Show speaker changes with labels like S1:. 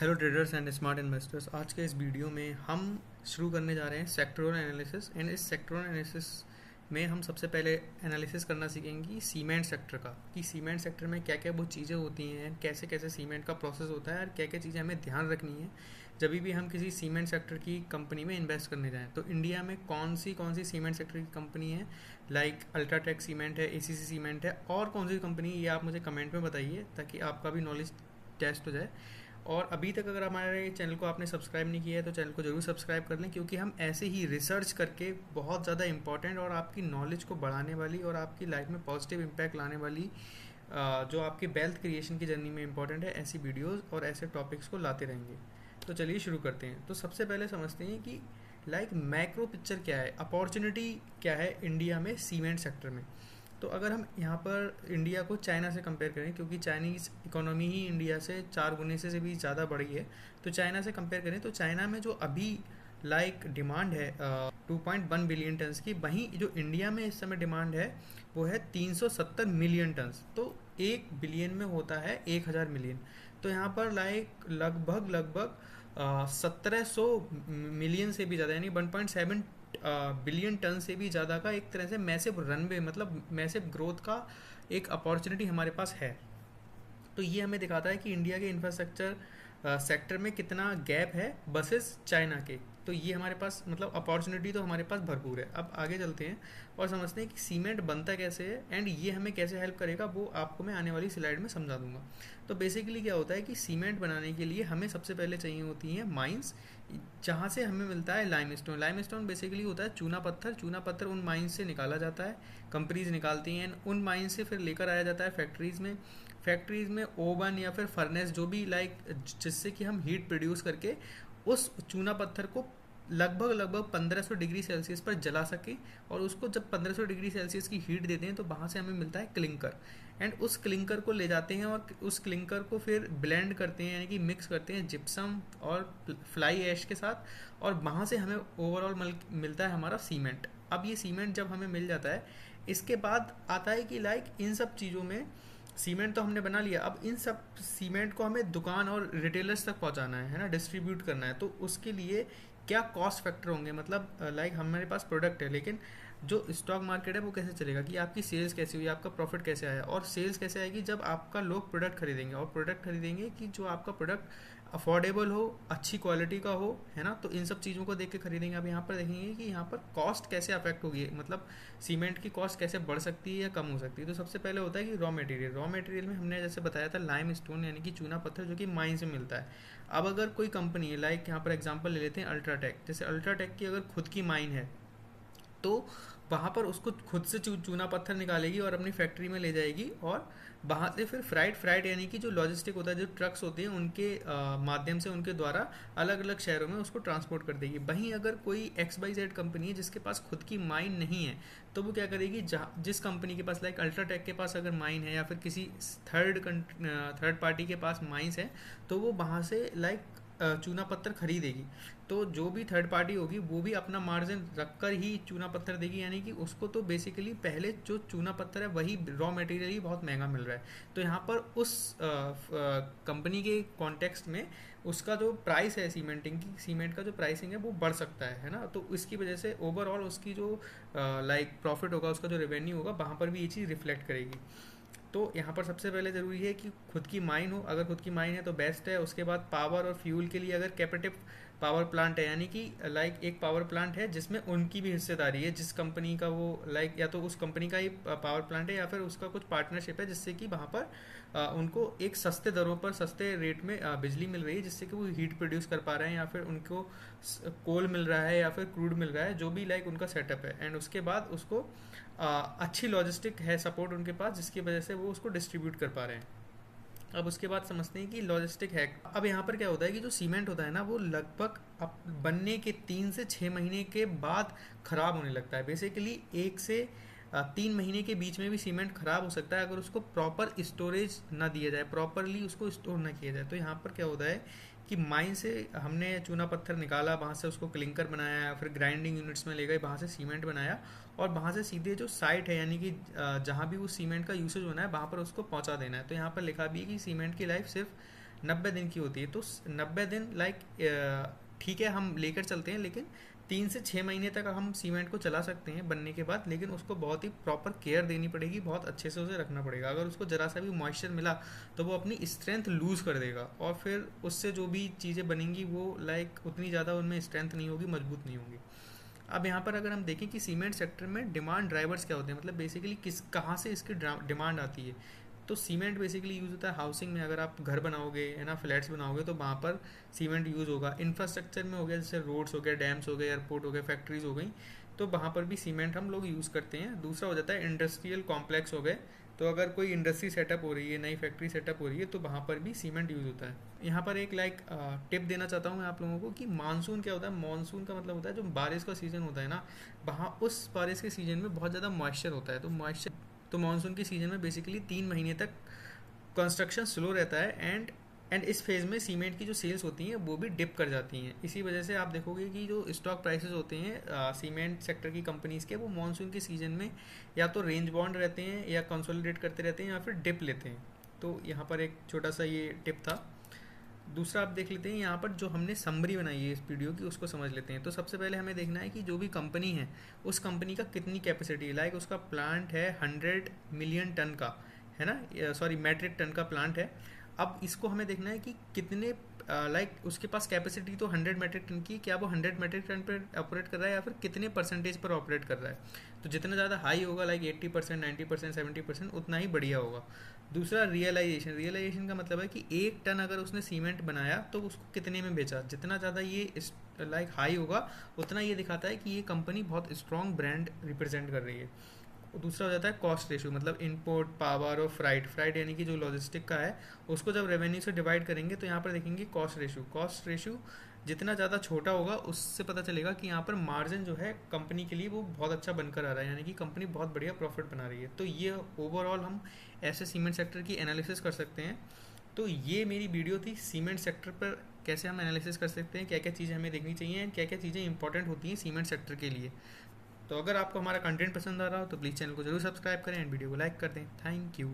S1: Hello traders and smart investors. आज के इस वीडियो में हम शुरू करने जा रहे हैं सेक्टोरल एनालिसिस। एंड इस सेक्टोरल एनालिसिस में हम सबसे पहले एनालिसिस करना सीखेंगे सीमेंट सेक्टर का, कि सीमेंट सेक्टर में क्या क्या वो चीज़ें होती हैं, कैसे कैसे सीमेंट का प्रोसेस होता है और क्या क्या चीज़ें हमें ध्यान रखनी है जब भी हम किसी सीमेंट सेक्टर की कंपनी में इन्वेस्ट करने जाएं। तो इंडिया में कौन सी सीमेंट सेक्टर की कंपनी है, लाइक अल्ट्राटेक सीमेंट है, एसीसी सीमेंट है, और कौन सी कंपनी, ये आप मुझे कमेंट में बताइए ताकि आपका भी नॉलेज टेस्ट हो जाए। और अभी तक अगर हमारे चैनल को आपने सब्सक्राइब नहीं किया है तो चैनल को ज़रूर सब्सक्राइब कर लें, क्योंकि हम ऐसे ही रिसर्च करके बहुत ज़्यादा इंपॉर्टेंट और आपकी नॉलेज को बढ़ाने वाली और आपकी लाइफ में पॉजिटिव इम्पैक्ट लाने वाली जो आपकी वेल्थ क्रिएशन की जर्नी में इंपॉर्टेंट है, ऐसी वीडियोस और ऐसे टॉपिक्स को लाते रहेंगे। तो चलिए शुरू करते हैं। तो सबसे पहले समझते हैं कि लाइक मैक्रो पिक्चर क्या है, अपॉर्चुनिटी क्या है इंडिया में सीमेंट सेक्टर में। तो अगर हम यहाँ पर इंडिया को चाइना से कंपेयर करें, क्योंकि चाइनीज़ इकोनॉमी ही इंडिया से 4 गुने से भी ज़्यादा बढ़ी है, तो चाइना से कंपेयर करें तो चाइना में जो अभी लाइक डिमांड है 2.1 बिलियन टन्स की, वहीं जो इंडिया में इस समय डिमांड है वो है 370 मिलियन टन्स। तो 1 बिलियन में होता है 1000 मिलियन। तो यहाँ पर लाइक लगभग लगभग 1700 मिलियन से भी ज़्यादा, यानी 1.7 बिलियन टन से भी ज़्यादा का एक तरह से मैसिव रनवे, मतलब मैसिव ग्रोथ का एक अपॉर्चुनिटी हमारे पास है। तो ये हमें दिखाता है कि इंडिया के इंफ्रास्ट्रक्चर सेक्टर में कितना गैप है वर्सेस चाइना के। तो ये हमारे पास मतलब अपॉर्चुनिटी तो हमारे पास भरपूर है। अब आगे चलते हैं और समझते हैं कि सीमेंट बनता कैसे है एंड ये हमें कैसे हेल्प करेगा, वो आपको मैं आने वाली स्लाइड में समझा दूंगा। तो बेसिकली क्या होता है कि सीमेंट बनाने के लिए हमें सबसे पहले चाहिए होती हैं माइंस, जहाँ से हमें मिलता है लाइमस्टोन। लाइमस्टोन बेसिकली होता है चूना पत्थर। चूना पत्थर उन माइंस से निकाला जाता है, कंपनीज निकालती हैं, उन माइंस से फिर लेकर आया जाता है फैक्ट्रीज में। फैक्ट्रीज में ओवन या फिर फर्नेस, जो भी लाइक जिससे कि हम हीट प्रोड्यूस करके उस चूना पत्थर को लगभग लगभग 1500 डिग्री सेल्सियस पर जला सके। और उसको जब 1500 डिग्री सेल्सियस की हीट देते हैं तो वहाँ से हमें मिलता है क्लिंकर। एंड उस क्लिंकर को ले जाते हैं और उस क्लिंकर को फिर ब्लेंड करते हैं, यानी कि मिक्स करते हैं जिप्सम और फ्लाई ऐश के साथ, और वहाँ से हमें ओवरऑल मिलता है हमारा सीमेंट। अब ये सीमेंट जब हमें मिल जाता है, इसके बाद आता है कि लाइक इन सब चीज़ों में सीमेंट तो हमने बना लिया, अब इन सब सीमेंट को हमें दुकान और रिटेलर्स तक पहुंचाना है ना, डिस्ट्रीब्यूट करना है। तो उसके लिए क्या कॉस्ट फैक्टर होंगे, मतलब लाइक हमारे पास प्रोडक्ट है, लेकिन जो स्टॉक मार्केट है वो कैसे चलेगा, कि आपकी सेल्स कैसी हुई, आपका प्रॉफिट कैसे आया। और सेल्स कैसे आएगी, जब आपका लोग प्रोडक्ट खरीदेंगे, और प्रोडक्ट खरीदेंगे कि जो आपका प्रोडक्ट अफोर्डेबल हो, अच्छी क्वालिटी का हो, है ना। तो इन सब चीज़ों को देख के खरीदेंगे। अब यहाँ पर देखेंगे कि यहाँ पर कॉस्ट कैसे अफेक्ट होगी, मतलब सीमेंट की कॉस्ट कैसे बढ़ सकती है या कम हो सकती है। तो सबसे पहले होता है कि रॉ मटेरियल में हमने जैसे बताया था लाइम स्टोन, यानी कि चूना पत्थर, जो कि माइन से मिलता है। अब अगर कोई कंपनी है, लाइक यहाँ पर एग्जांपल ले लेते हैं अल्ट्राटेक, जैसे अल्ट्राटेक की अगर खुद की माइन है तो वहाँ पर उसको खुद से चूना पत्थर निकालेगी और अपनी फैक्ट्री में ले जाएगी, और वहाँ से फिर फ्राइट यानी कि जो लॉजिस्टिक होता है, जो ट्रक्स होते हैं उनके माध्यम से, उनके द्वारा अलग अलग शहरों में उसको ट्रांसपोर्ट कर देगी। वहीं अगर कोई XYZ कंपनी है जिसके पास खुद की माइन नहीं है, तो वो क्या करेगी, जिस कंपनी के पास, लाइक अल्ट्राटेक के पास अगर माइन है या फिर किसी थर्ड पार्टी के पास माइंस है, तो वो वहाँ से लाइक चूना पत्थर खरीदेगी। तो जो भी थर्ड पार्टी होगी वो भी अपना मार्जिन रखकर ही चूना पत्थर देगी, यानी कि उसको तो बेसिकली पहले जो चूना पत्थर है वही रॉ मटेरियल ही बहुत महंगा मिल रहा है। तो यहाँ पर उस कंपनी के कॉन्टेक्स्ट में उसका जो प्राइस है सीमेंट का जो प्राइसिंग है वो बढ़ सकता है ना। तो इसकी वजह से ओवरऑल उसकी जो लाइक प्रॉफिट होगा, उसका जो रेवेन्यू होगा, वहाँ पर भी ये चीज़ रिफ्लेक्ट करेगी। तो यहाँ पर सबसे पहले ज़रूरी है कि खुद की माइन हो। अगर खुद की माइन है तो बेस्ट है। उसके बाद पावर और फ्यूल के लिए अगर कैपेटिव पावर प्लांट है, यानी कि लाइक एक पावर प्लांट है जिसमें उनकी भी हिस्सेदारी है, जिस कंपनी का वो लाइक या तो उस कंपनी का ही पावर प्लांट है या फिर उसका कुछ पार्टनरशिप है, जिससे कि वहाँ पर उनको एक सस्ते दरों पर, सस्ते रेट में बिजली मिल रही है, जिससे कि वो हीट प्रोड्यूस कर पा रहे हैं, या फिर उनको कोल मिल रहा है या फिर क्रूड मिल रहा है, जो भी लाइक उनका सेटअप है। एंड उसके बाद उसको अच्छी लॉजिस्टिक है सपोर्ट उनके पास, जिसकी वजह से वो उसको डिस्ट्रीब्यूट कर पा रहे हैं। अब उसके बाद समझते हैं कि लॉजिस्टिक है। अब यहाँ पर क्या होता है कि जो सीमेंट होता है ना, वो लगभग अब बनने के 3 से 6 महीने के बाद ख़राब होने लगता है। बेसिकली 1 से 3 महीने के बीच में भी सीमेंट ख़राब हो सकता है अगर उसको प्रॉपर स्टोरेज ना दिया जाए, प्रॉपरली उसको स्टोर ना किया जाए। तो यहाँ पर क्या होता है कि माइन से हमने चूना पत्थर निकाला, वहाँ से उसको क्लिंकर बनाया, फिर ग्राइंडिंग यूनिट्स में ले गए, वहाँ से सीमेंट बनाया, और वहाँ से सीधे जो साइट है, यानी कि जहाँ भी उस सीमेंट का यूसेज होना है वहाँ पर उसको पहुँचा देना है। तो यहाँ पर लिखा भी है कि सीमेंट की लाइफ सिर्फ 90 दिन की होती है। तो 90 दिन ठीक है हम लेकर चलते हैं, लेकिन 3 से 6 महीने तक हम सीमेंट को चला सकते हैं बनने के बाद, लेकिन उसको बहुत ही प्रॉपर केयर देनी पड़ेगी, बहुत अच्छे से उसे रखना पड़ेगा। अगर उसको ज़रा सा भी मॉइस्चर मिला तो वो अपनी स्ट्रेंथ लूज़ कर देगा, और फिर उससे जो भी चीज़ें बनेंगी वो उतनी ज़्यादा उनमें स्ट्रेंथ नहीं होगी, मजबूत नहीं होंगी। अब यहाँ पर अगर हम देखें कि सीमेंट सेक्टर में डिमांड ड्राइवर्स क्या होते हैं, मतलब बेसिकली कहाँ से इसकी डिमांड आती है। तो सीमेंट बेसिकली यूज़ होता है हाउसिंग में, अगर आप घर बनाओगे है ना, फ्लैट्स बनाओगे तो वहाँ पर सीमेंट यूज़ होगा। इंफ्रास्ट्रक्चर में हो गया, जैसे रोड्स हो गए, डैम्स हो गए, एयरपोर्ट हो गए, फैक्ट्रीज हो गई, तो वहाँ पर भी सीमेंट हम लोग यूज़ करते हैं। दूसरा हो जाता है इंडस्ट्रियल कॉम्प्लेक्स हो गए, तो अगर कोई इंडस्ट्री सेटअप हो रही है, नई फैक्ट्री सेटअप हो रही है, तो वहाँ पर भी सीमेंट यूज़ होता है। यहाँ पर एक टिप देना चाहता हूँ मैं आप लोगों को कि मानसून क्या होता है। मानसून का मतलब होता है जो बारिश का सीज़न होता है ना, वहाँ उस बारिश के सीज़न में बहुत ज़्यादा मॉइस्चर होता है। तो मानसून के सीज़न में बेसिकली 3 महीने तक कंस्ट्रक्शन स्लो रहता है, एंड इस फेज़ में सीमेंट की जो सेल्स होती हैं वो भी डिप कर जाती हैं। इसी वजह से आप देखोगे कि जो स्टॉक प्राइसेस होते हैं सीमेंट सेक्टर की कंपनीज़ के, वो मानसून के सीज़न में या तो रेंज बाउंड रहते हैं, या कंसोलिडेट करते रहते हैं, या फिर डिप लेते हैं। तो यहाँ पर एक छोटा सा ये टिप था। दूसरा आप देख लेते हैं यहाँ पर जो हमने समरी बनाई है इस वीडियो की, उसको समझ लेते हैं। तो सबसे पहले हमें देखना है कि जो भी कंपनी है उस कंपनी का कितनी कैपेसिटी है। उसका प्लांट है 100 मिलियन टन का, है ना, सॉरी मैट्रिक टन का प्लांट है। अब इसको हमें देखना है कि कितने उसके पास कैपेसिटी तो 100 मेट्रिक टन की, क्या वो 100 मेट्रिक टन पर ऑपरेट कर रहा है या फिर कितने परसेंटेज पर ऑपरेट कर रहा है। तो जितना ज़्यादा हाई होगा 80%, 90%, 70%, उतना ही बढ़िया होगा। दूसरा रियलाइजेशन का मतलब है कि 1 टन अगर उसने सीमेंट बनाया तो उसको कितने में बेचा। जितना ज़्यादा ये हाई होगा, उतना ये दिखाता है कि ये कंपनी बहुत स्ट्रॉन्ग ब्रांड रिप्रेजेंट कर रही है। दूसरा हो जाता है कॉस्ट रेशियो, मतलब इनपुट, पावर और फ्राइट यानी कि जो लॉजिस्टिक का है उसको जब रेवेन्यू से डिवाइड करेंगे तो यहाँ पर देखेंगे कॉस्ट रेशियो जितना ज़्यादा छोटा होगा उससे पता चलेगा कि यहाँ पर मार्जिन जो है कंपनी के लिए वो बहुत अच्छा बनकर आ रहा है, यानी कि कंपनी बहुत बढ़िया प्रॉफिट बना रही है। तो ये ओवरऑल हम ऐसे सीमेंट सेक्टर की एनालिसिस कर सकते हैं। तो ये मेरी वीडियो थी सीमेंट सेक्टर पर कैसे हम एनालिसिस कर सकते हैं, क्या क्या चीज़ें हमें देखनी चाहिए, क्या क्या चीज़ें इंपॉर्टेंट होती हैं सीमेंट सेक्टर के लिए। तो अगर आपको हमारा कंटेंट पसंद आ रहा हो तो प्लीज़ चैनल को जरूर सब्सक्राइब करें एंड वीडियो को लाइक कर दें। Thank you.